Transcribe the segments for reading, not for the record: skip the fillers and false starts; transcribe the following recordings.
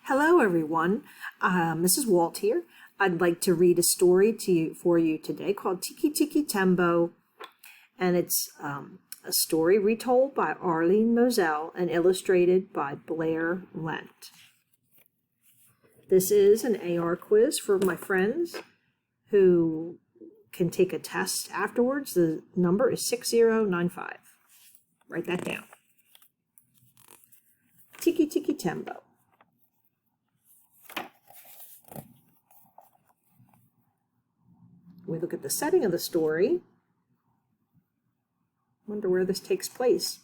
Hello, everyone. Mrs. Walt here. I'd like to read a story for you today called Tikki Tembo, and it's a story retold by Arlene Moselle and illustrated by Blair Lent. This is an AR quiz for my friends who can take a test afterwards. The number is 6095. Write that down. Tikki Tembo. We look at the setting of the story. Wonder where this takes place.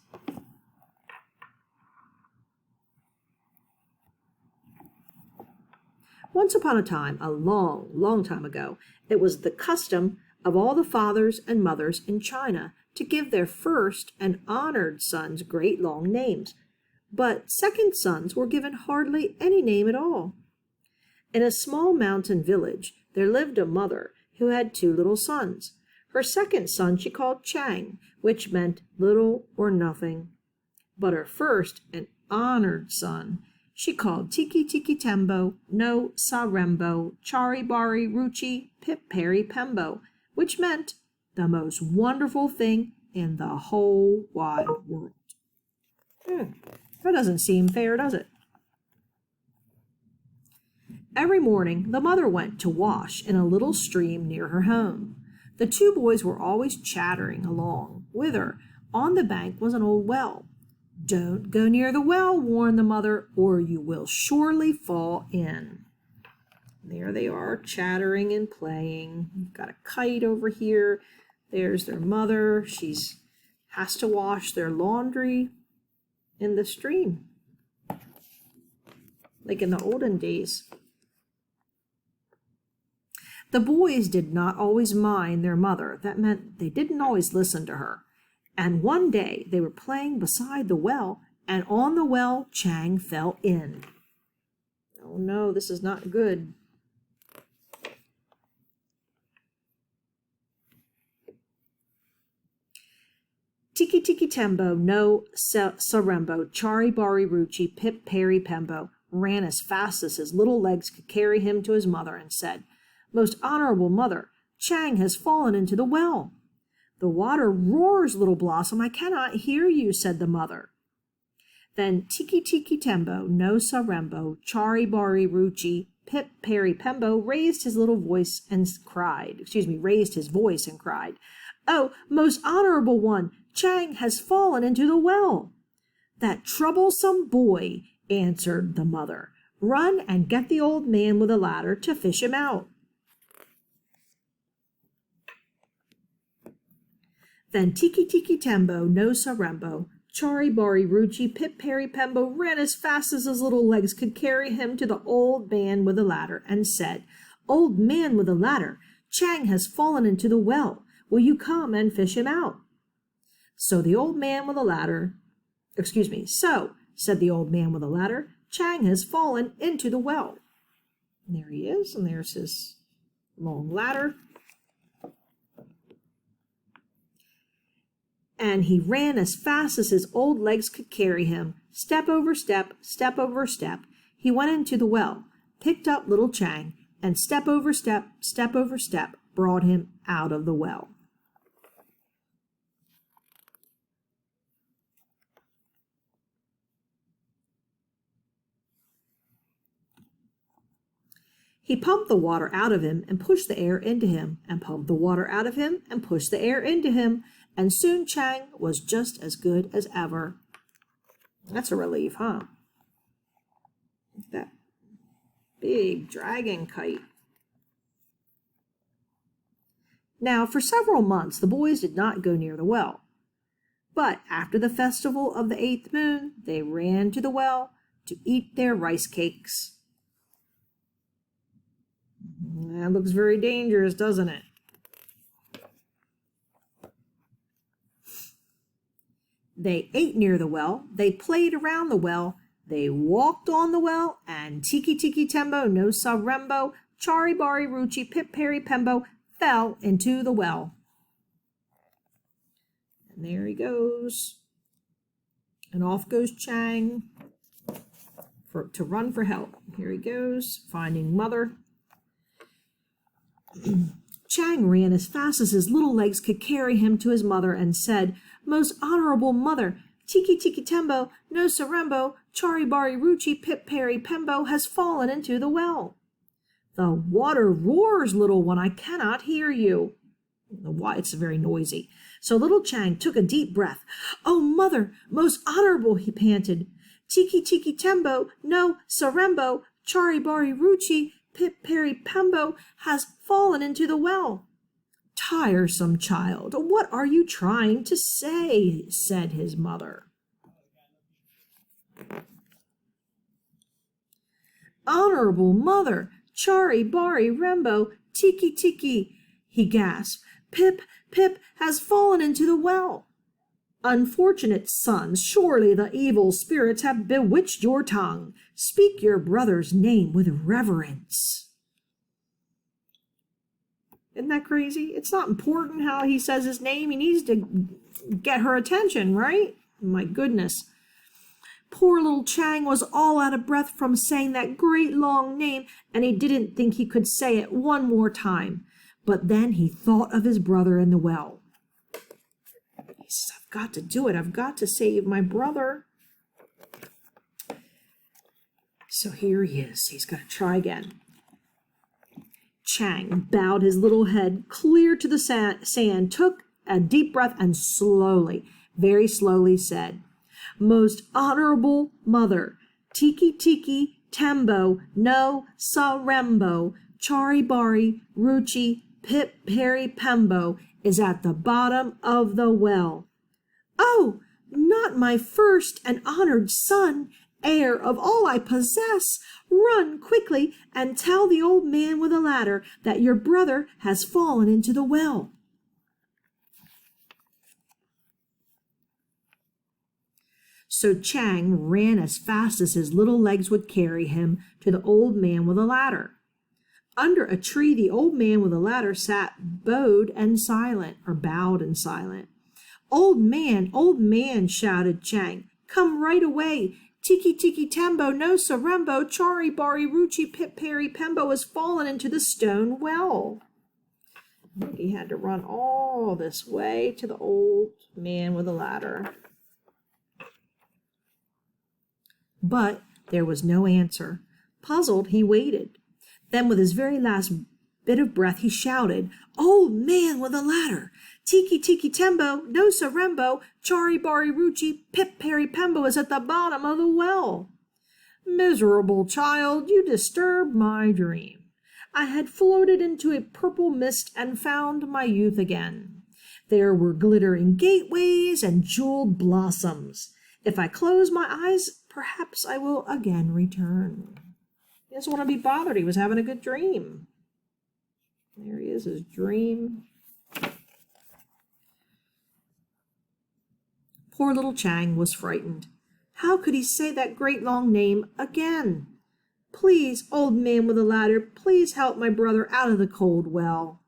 Once upon a time, a long time ago, it was the custom of all the fathers and mothers in China to give their first and honored sons great long names, but second sons were given hardly any name at all. In a small mountain village, there lived a mother who had two little sons. Her second son she called Chang, which meant little or nothing. But her first and honored son she called Tikki Tembo, no Sarembo, Chari Bari Ruchi, Pip Peri Pembo, which meant the most wonderful thing in the whole wide world. That doesn't seem fair, does it? Every morning, the mother went to wash in a little stream near her home. The two boys were always chattering along with her. On the bank was an old well. "Don't go near the well," warned the mother, "or you will surely fall in." There they are, chattering and playing. You've got a kite over here. There's their mother. She has to wash their laundry in the stream, like in the olden days. The boys did not always mind their mother. That meant they didn't always listen to her. And one day they were playing beside the well, and on the well Chang fell in. Oh no, this is not good. Tikki Tembo, no Sarembo, Chari Bari Ruchi, Pip Peri Pembo ran as fast as his little legs could carry him to his mother and said, "Most honorable mother, Chang has fallen into the well." "The water roars, little blossom, I cannot hear you," said the mother. Then Tikki Tembo, no Sarembo, Chari Bari Ruchi, Pip Peri Pembo raised his voice and cried, "Oh, most honorable one, Chang has fallen into the well." "That troublesome boy," answered the mother. "Run and get the old man with a ladder to fish him out." Then Tikki Tembo, no Sarembo, Chari Bari Ruchi, Pip Peri Pembo ran as fast as his little legs could carry him to the old man with a ladder and said, "Old man with a ladder, Chang has fallen into the well. Will you come and fish him out?" So said the old man with a ladder, "Chang has fallen into the well." And there he is, and there's his long ladder. And he ran as fast as his old legs could carry him, step over step, step over step. He went into the well, picked up little Chang, and step over step, brought him out of the well. He pumped the water out of him and pushed the air into him, and pumped the water out of him and pushed the air into him, and soon Chang was just as good as ever. That's a relief, huh? That big dragon kite. Now, for several months, the boys did not go near the well. But after the festival of the 8th moon, they ran to the well to eat their rice cakes. That looks very dangerous, doesn't it? They ate near the well, they played around the well, they walked on the well, and Tikki Tembo, no Sarembo, Chari Bari Ruchi, Pip Peri Pembo fell into the well. And there he goes. And off goes Chang. to run for help. Here he goes, finding mother. Chang ran as fast as his little legs could carry him to his mother and said, "Most honorable mother, Tikki Tikki Tembo, no Sarembo, Chari Bari Ruchi Pip Peri Pembo has fallen into the well." "The water roars, little one, I cannot hear you." It's very noisy. So little Chang took a deep breath. "Oh, mother, most honorable," he panted. "Tikki Tikki Tembo, no Sarembo, Chari Bari Ruchi Pip Peri Pembo has fallen into the well." "Tiresome child, what are you trying to say?" said his mother. "Honorable mother, Chari Bari Rembo, Tikki Tikki," he gasped. "Pip has fallen into the well." "Unfortunate son, surely the evil spirits have bewitched your tongue. Speak your brother's name with reverence." Isn't that crazy? It's not important how he says his name. He needs to get her attention, right? My goodness. Poor little Chang was all out of breath from saying that great long name, and he didn't think he could say it one more time. But then he thought of his brother in the well. He says, "I've got to do it. I've got to save my brother." So here he is. He's going to try again. Chang bowed his little head clear to the sand, took a deep breath, and slowly, very slowly said, "Most honorable mother, Tikki Tikki Tembo, no Sarembo, Chari Bari Ruchi Pip Peri Pembo is at the bottom of the well." "Oh, not my first and honored son, heir of all I possess. Run quickly and tell the old man with a ladder that your brother has fallen into the well." So Chang ran as fast as his little legs would carry him to the old man with a ladder. Under a tree, the old man with a ladder sat bowed and silent. Old man, shouted Chang, "come right away. Tikki Tikki Tembo, no Sarembo, Chari Bari Ruchi Pip Peri Pembo has fallen into the stone well." He had to run all this way to the old man with a ladder. But there was no answer. Puzzled, he waited. Then with his very last bit of breath, he shouted, "Old man with a ladder, Tikki Tikki Tembo, no Sarembo, Chari Bari Ruchi Pip Peri Pembo is at the bottom of the well." "Miserable child, you disturbed my dream. I had floated into a purple mist and found my youth again. There were glittering gateways and jeweled blossoms. If I close my eyes, perhaps I will again return." He doesn't want to be bothered. He was having a good dream. There he is, his dream. Poor little Chang was frightened. How could he say that great long name again? "Please, old man with a ladder, please help my brother out of the cold well."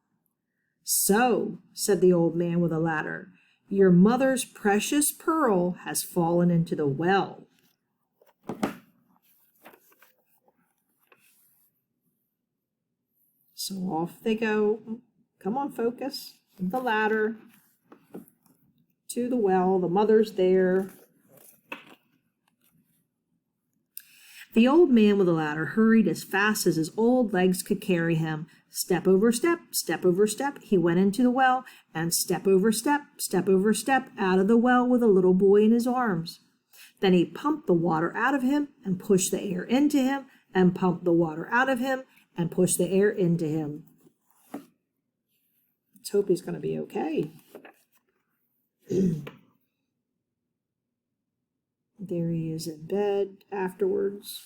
"So," said the old man with a ladder, "your mother's precious pearl has fallen into the well." So off they go. Come on, focus. The ladder to the well. The mother's there. The old man with the ladder hurried as fast as his old legs could carry him. Step over step, he went into the well, and step over step out of the well with a little boy in his arms. Then he pumped the water out of him and pushed the air into him, and pumped the water out of him and pushed the air into him. Let's hope he's going to be okay. There he is in bed afterwards.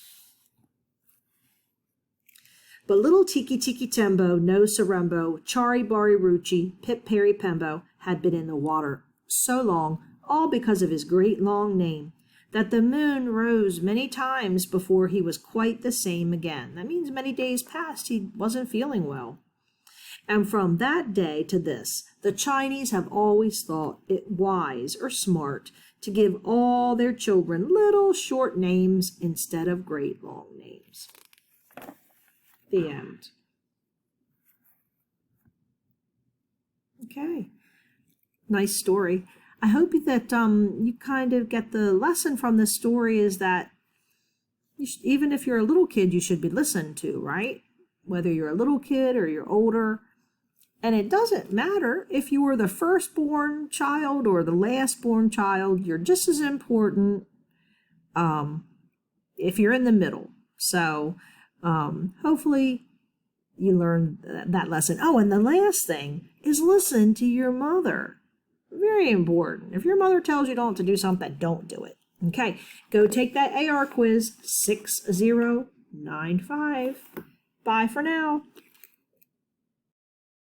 But little Tikki Tikki Tembo, no Sarembo, Chari Bari Ruchi, Pip Peri Pembo had been in the water so long, all because of his great long name, that the moon rose many times before he was quite the same again. That means many days passed. He wasn't feeling well. And from that day to this, the Chinese have always thought it wise or smart to give all their children little short names instead of great long names. The end. Okay. Nice story. I hope that you kind of get the lesson from this story is that even if you're a little kid, you should be listened to, right? Whether you're a little kid or you're older. And it doesn't matter if you were the firstborn child or the lastborn child, you're just as important if you're in the middle. So hopefully you learned that lesson. Oh, and the last thing is listen to your mother. Very important. If your mother tells you don't to do something, don't do it. Okay, go take that AR quiz 6095. Bye for now.